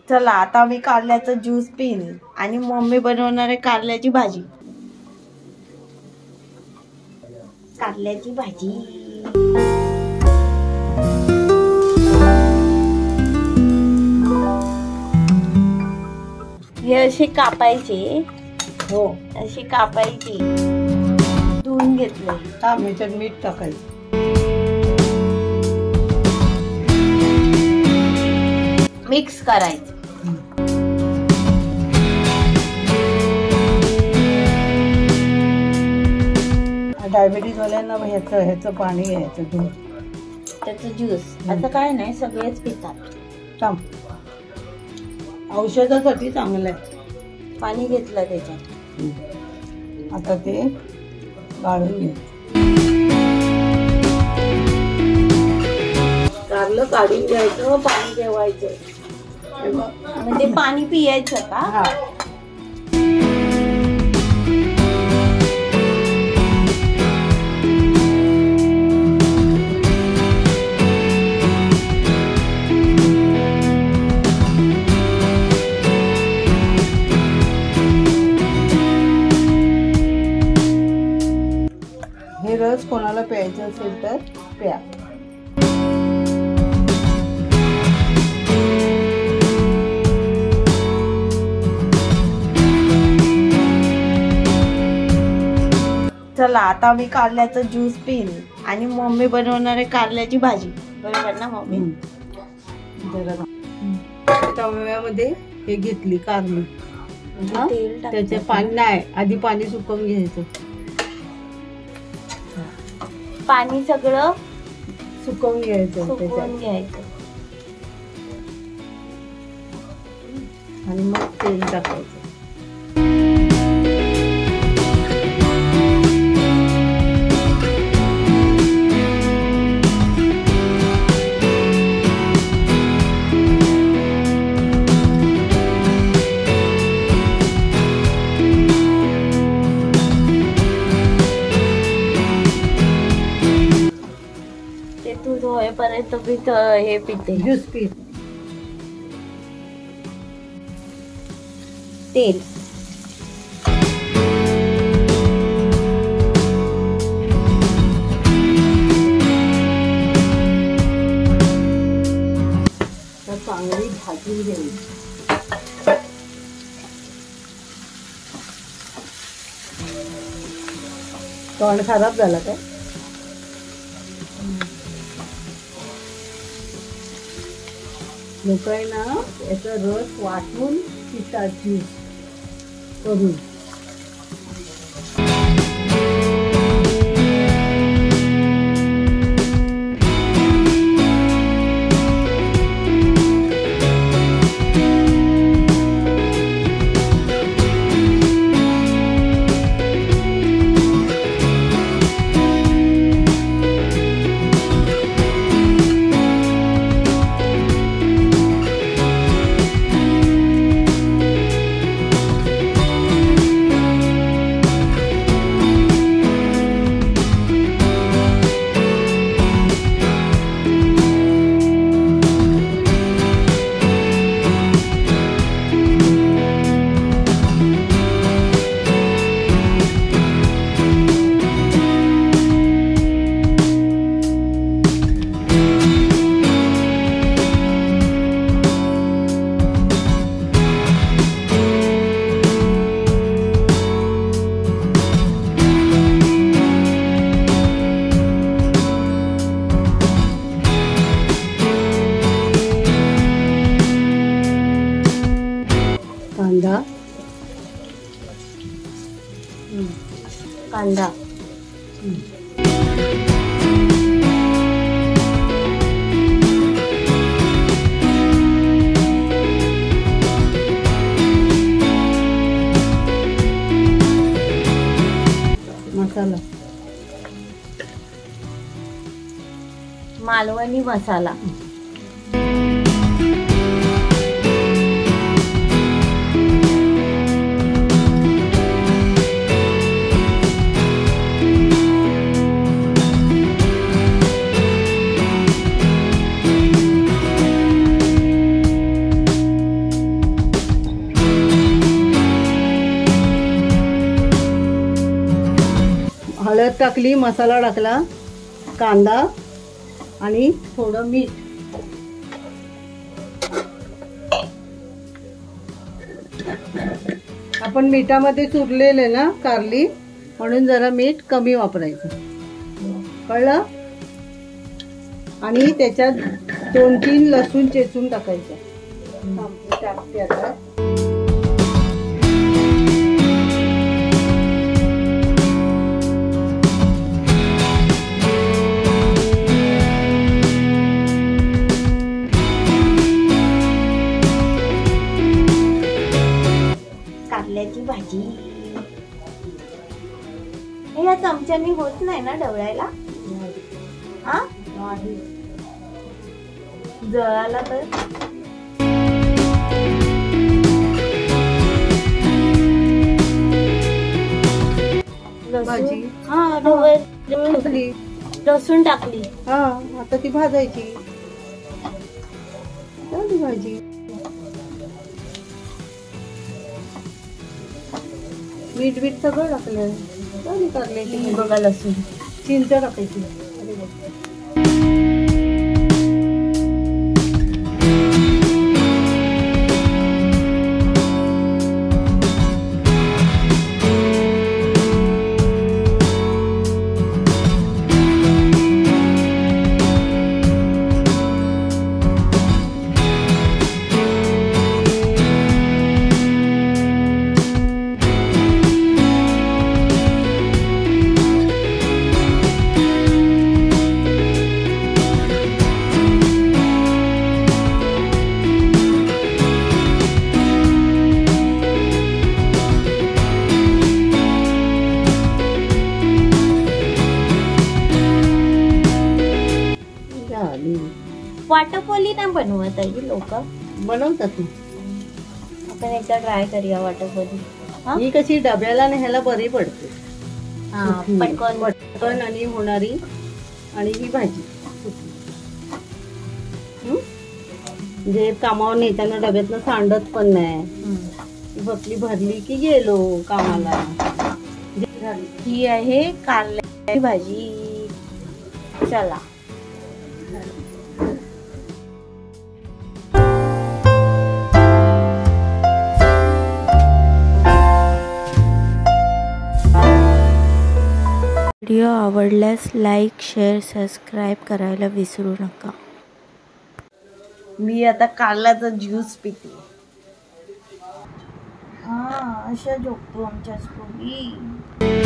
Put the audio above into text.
चला आता मी कारल्याचा ज्यूस पिन आणि मम्मी बनवणार आहे कारल्याची भाजी. कारल्याची भाजी हे असे कापायचे. हो अशी कापायची. धुवून घेतले. ह्याच्यात मीठ टाकायचं. मिक्स करायचं. डायबिटीज वाल्यांना ह्याचं पाणी घ्यायचं, दूध, त्याचं ज्यूस. आता काय नाही, सगळेच पितात. औषधासाठी चांगलं आहे. पाणी घेतलं त्याच्यात. आता ते गाळून घे. कारलं काढून घ्यायचं, पाणी ठेवायचं. म्हणजे पाणी पियायचं का? हा. हे रस कोणाला प्यायचं असेल तर प्या. चला आता मी कारल्याचा ज्यूस पिन आणि मम्मी बनवणार आहे कारल्याची भाजी. बरोबर ना मम्मी? तव्यामध्ये हे घेतली कारली. तेल त्याचे पाणी नाही, आधी पाणी सुकवून घ्यायचं. पाणी सगळं सुकवून घ्यायचं सुकवून घ्यायचं. आणि मग तेल टाकायचं. दूध होईपर्यंत मी हे पिते, ज्यूस पी. तेल चांगली भाजून घ्यायची. तोंड खराब झाला काय? लोक आहे ना याचा रस वाटून पितात ज्यूस करून. कांदा कांदा मसाला, मालवणी मसाला, हळद टाकली, मसाला टाकला, कांदा आणि थोडं मीठ. आपण मिठामध्ये चुरलेले ना कारली, म्हणून जरा मीठ कमी वापरायचं, कळलं. आणि त्याच्यात 2-3 लसूण चेचून टाकायचं. टाकते आता. कारल्याची भाजी हे या चमच्यानी होत नाही ना ढवळायला? हा जळाला तर भाजी हा टाकली. लसूण टाकली. हा आता ती भाजायची. झाली भाजी. मीठ बीठ सगळं टाकलं. झाली कारल्याची. बघा लसूण. चिंच टाकायची. वाटपोली नाही बनवत आहे लोक. बनवतात. आपण एकदा ट्राय करूया वाटपोली. ही कशी डब्याला न्यायला बरी पडते. पटकन पटकन आणि होणारी. आणि ही भाजी म्हणजे कामावर नेताना डब्यातनं सांडत पण नाही. बकली भरली की गेलो कामाला. ही आहे कारल्याची भाजी. चला. व्हिडिओ आवडल्यास लाईक, शेअर, सबस्क्राईब करायला विसरू नका. मी आता कारल्याचा ज्यूस पिते. हा अशा झोपतो आमच्या स्कूली.